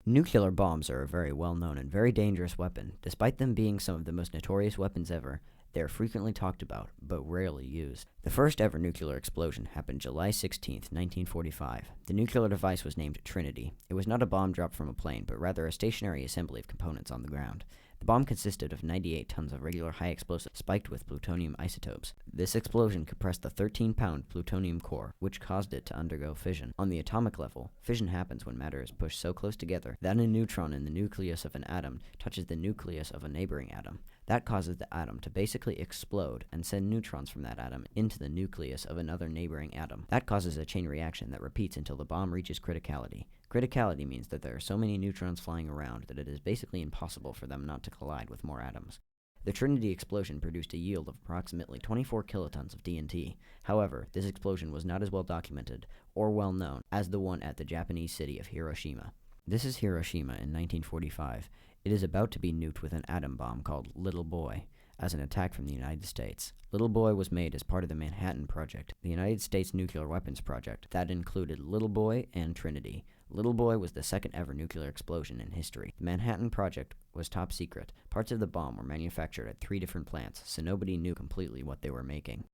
Nuclear bombs are a very well-known and very dangerous weapon. Despite them being some of the most notorious weapons ever, they are frequently talked about, but rarely used. The first ever nuclear explosion happened July 16, 1945. The nuclear device was named Trinity. It was not a bomb dropped from a plane, but rather a stationary assembly of components on the ground. The bomb consisted of 98 tons of regular high explosive spiked with plutonium isotopes. This explosion compressed the 13-pound plutonium core, which caused it to undergo fission. On the atomic level, fission happens when matter is pushed so close together that a neutron in the nucleus of an atom touches the nucleus of a neighboring atom. That causes the atom to basically explode and send neutrons from that atom into the nucleus of another neighboring atom. That causes a chain reaction that repeats until the bomb reaches criticality. Criticality means that there are so many neutrons flying around that it is basically impossible for them not to collide with more atoms. The Trinity explosion produced a yield of approximately 24 kilotons of TNT. However, this explosion was not as well documented or well known as the one at the Japanese city of Hiroshima. This is Hiroshima in 1945. It is about to be nuked with an atom bomb called Little Boy as an attack from the United States. Little Boy was made as part of the Manhattan Project, the United States nuclear weapons project that included Little Boy and Trinity. Little Boy was the second ever nuclear explosion in history. The Manhattan Project was top secret. Parts of the bomb were manufactured at 3 different plants, so nobody knew completely what they were making.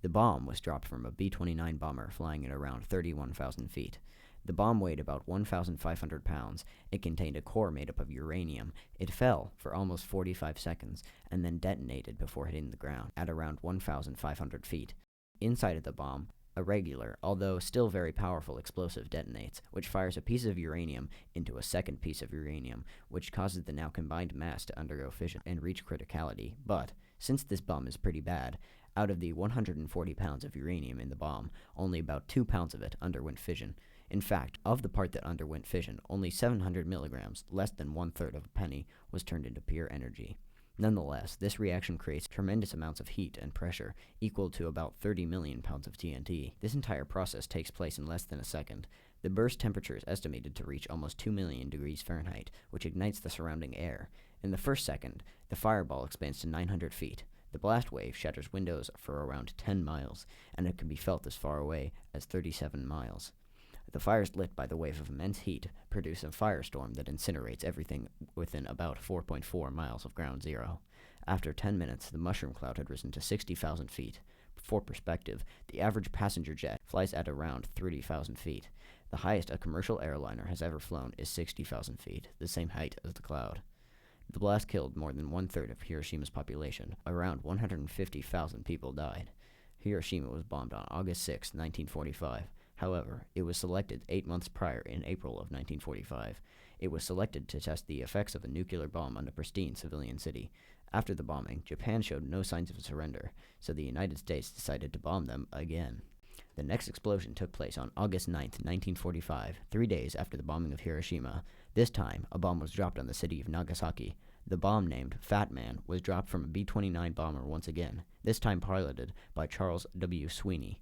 The bomb was dropped from a B-29 bomber flying at around 31,000 feet. The bomb weighed about 1,500 pounds. It contained a core made up of uranium. It fell for almost 45 seconds and then detonated before hitting the ground at around 1,500 feet. Inside of the bomb, a regular, although still very powerful explosive detonates, which fires a piece of uranium into a second piece of uranium, which causes the now combined mass to undergo fission and reach criticality. But, since this bomb is pretty bad, out of the 140 pounds of uranium in the bomb, only about 2 pounds of it underwent fission. In fact, of the part that underwent fission, only 700 milligrams, less than 1/3 of a penny, was turned into pure energy. Nonetheless, this reaction creates tremendous amounts of heat and pressure, equal to about 30 million pounds of TNT. This entire process takes place in less than a second. The burst temperature is estimated to reach almost 2 million degrees Fahrenheit, which ignites the surrounding air. In the first second, the fireball expands to 900 feet. The blast wave shatters windows for around 10 miles, and it can be felt as far away as 37 miles. The fires lit by the wave of immense heat produce a firestorm that incinerates everything within about 4.4 miles of ground zero. After 10 minutes, the mushroom cloud had risen to 60,000 feet. For perspective, the average passenger jet flies at around 30,000 feet. The highest a commercial airliner has ever flown is 60,000 feet, the same height as the cloud. The blast killed more than 1/3 of Hiroshima's population. Around 150,000 people died. Hiroshima was bombed on August 6, 1945. However, it was selected 8 months prior in April of 1945. It was selected to test the effects of a nuclear bomb on a pristine civilian city. After the bombing, Japan showed no signs of surrender, so the United States decided to bomb them again. The next explosion took place on August 9, 1945, 3 days after the bombing of Hiroshima. This time, a bomb was dropped on the city of Nagasaki. The bomb, named Fat Man, was dropped from a B-29 bomber once again, this time piloted by Charles W. Sweeney.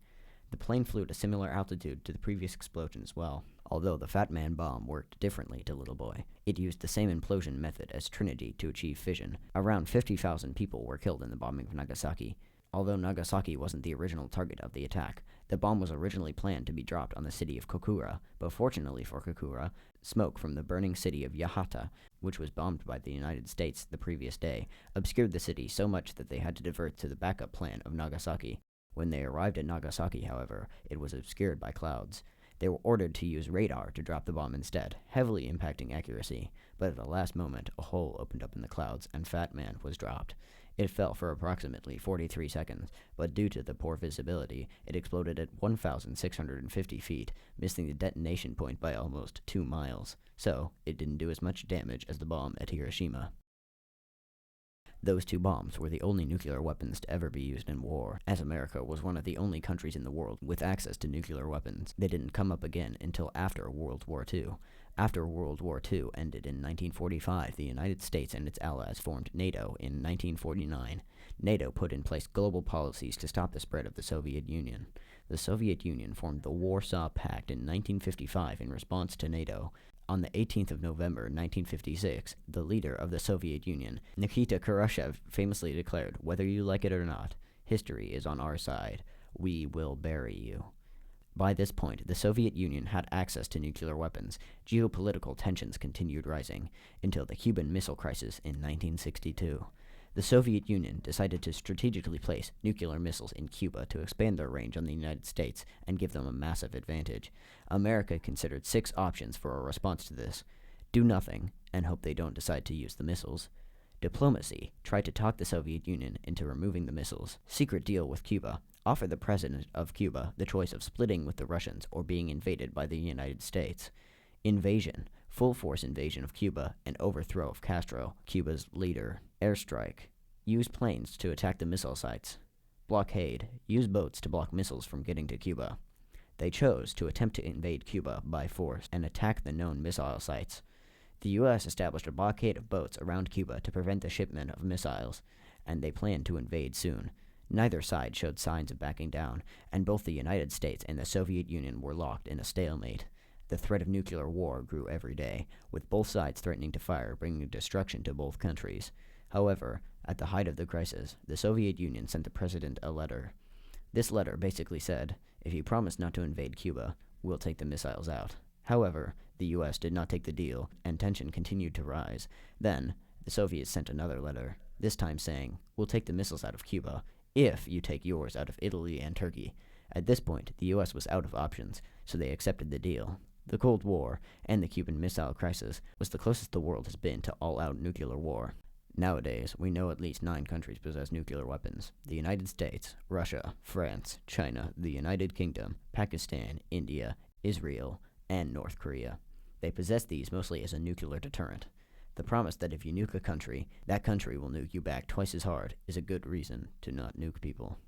The plane flew at a similar altitude to the previous explosion as well, although the Fat Man bomb worked differently to Little Boy. It used the same implosion method as Trinity to achieve fission. Around 50,000 people were killed in the bombing of Nagasaki. Although Nagasaki wasn't the original target of the attack, the bomb was originally planned to be dropped on the city of Kokura, but fortunately for Kokura, smoke from the burning city of Yahata, which was bombed by the United States the previous day, obscured the city so much that they had to divert to the backup plan of Nagasaki. When they arrived at Nagasaki, however, it was obscured by clouds. They were ordered to use radar to drop the bomb instead, heavily impacting accuracy, but at the last moment, a hole opened up in the clouds and Fat Man was dropped. It fell for approximately 43 seconds, but due to the poor visibility, it exploded at 1,650 feet, missing the detonation point by almost 2 miles. So, it didn't do as much damage as the bomb at Hiroshima. Those 2 bombs were the only nuclear weapons to ever be used in war, as America was one of the only countries in the world with access to nuclear weapons. They didn't come up again until after World War II. After World War II ended in 1945, the United States and its allies formed NATO in 1949. NATO put in place global policies to stop the spread of the Soviet Union. The Soviet Union formed the Warsaw Pact in 1955 in response to NATO. On the 18th of November, 1956, the leader of the Soviet Union, Nikita Khrushchev, famously declared, "Whether you like it or not, history is on our side. We will bury you." By this point, the Soviet Union had access to nuclear weapons. Geopolitical tensions continued rising until the Cuban Missile Crisis in 1962. The Soviet Union decided to strategically place nuclear missiles in Cuba to expand their range on the United States and give them a massive advantage. America considered 6 options for a response to this. Do nothing, and hope they don't decide to use the missiles. Diplomacy tried to talk the Soviet Union into removing the missiles. Secret deal with Cuba offer the president of Cuba the choice of splitting with the Russians or being invaded by the United States. Invasion, full-force invasion of Cuba and overthrow of Castro, Cuba's leader. Airstrike, use planes to attack the missile sites. Blockade, use boats to block missiles from getting to Cuba. They chose to attempt to invade Cuba by force and attack the known missile sites. The U.S. established a blockade of boats around Cuba to prevent the shipment of missiles, and they planned to invade soon. Neither side showed signs of backing down, and both the United States and the Soviet Union were locked in a stalemate. The threat of nuclear war grew every day, with both sides threatening to fire, bringing destruction to both countries. However, at the height of the crisis, the Soviet Union sent the president a letter. This letter basically said, if you promise not to invade Cuba, we'll take the missiles out. However, the U.S. did not take the deal, and tension continued to rise. Then, the Soviets sent another letter, this time saying, we'll take the missiles out of Cuba, if you take yours out of Italy and Turkey. At this point, the U.S. was out of options, so they accepted the deal. The Cold War and the Cuban Missile Crisis was the closest the world has been to all-out nuclear war. Nowadays, we know at least 9 countries possess nuclear weapons: the United States, Russia, France, China, the United Kingdom, Pakistan, India, Israel, and North Korea. They possess these mostly as a nuclear deterrent. The promise that if you nuke a country, that country will nuke you back twice as hard is a good reason to not nuke people.